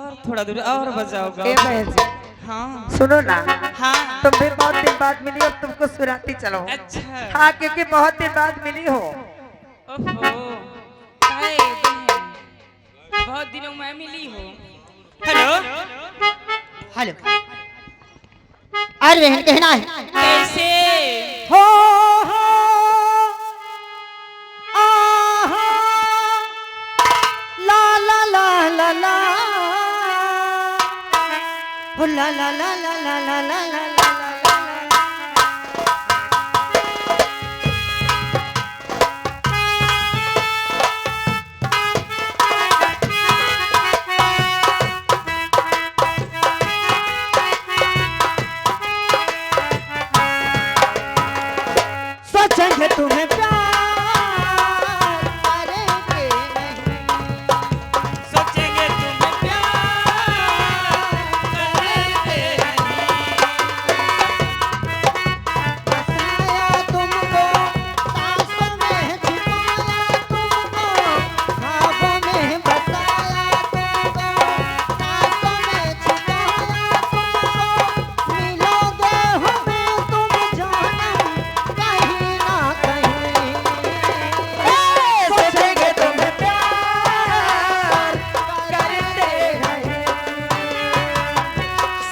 और थोड़ा दूर और बजाओगा। ए बहन जी हाँ सुनो ना, हाँ। तुम भी बहुत दिन बाद मिली और तुमको सुनाती चलो। अच्छा। हाँ क्योंकि बहुत दिन बाद मिली हो। ओहो हाय बहन, बहुत दिनों में मिली हो। Hello hello. अरे बहन कहना है कैसे हो आहा, ला ला ला ला ला हो ला ला ला ला ला ला ला ला ला। सोचेंगे तुम्हें प्यार करेंगे नहीं, सोचेंगे तुम्हें प्यार करेंगे नहीं। बसाया तुमको सांसों में, छुपाया तुमको ख्वाबों में, बसाया तुमको सांसों में, छुपाया तुमको, मिलोगे हमें तुम जानम कहीं ना कहीं। सोचेंगे तुम्हें प्यार करते रहे,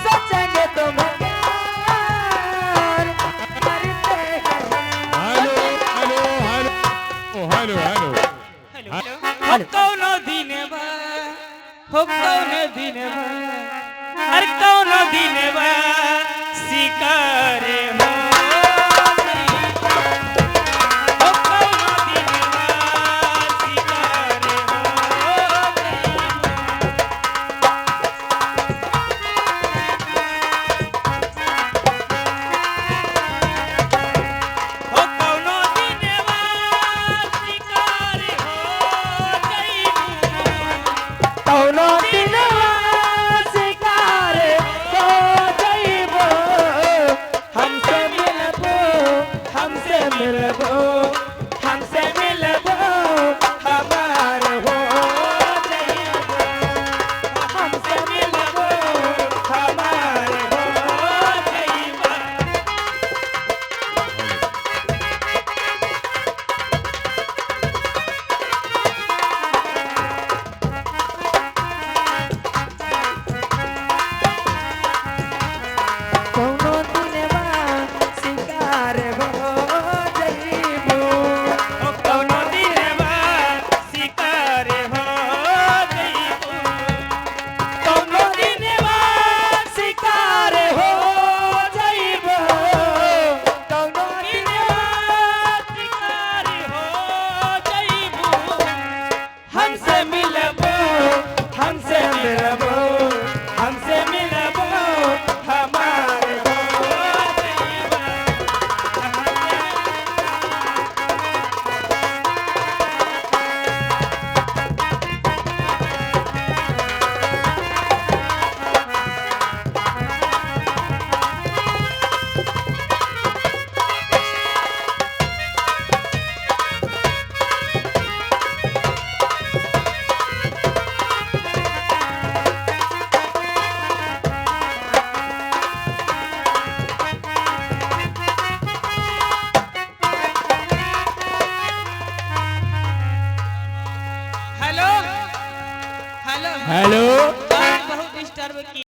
सोचेंगे तुम्हें प्यार करते रहे। Hello hello hello hello hello हो कौनो दिन बा, हो कौनो दिन बा, हर कौनो दिन बा शिकारे हो।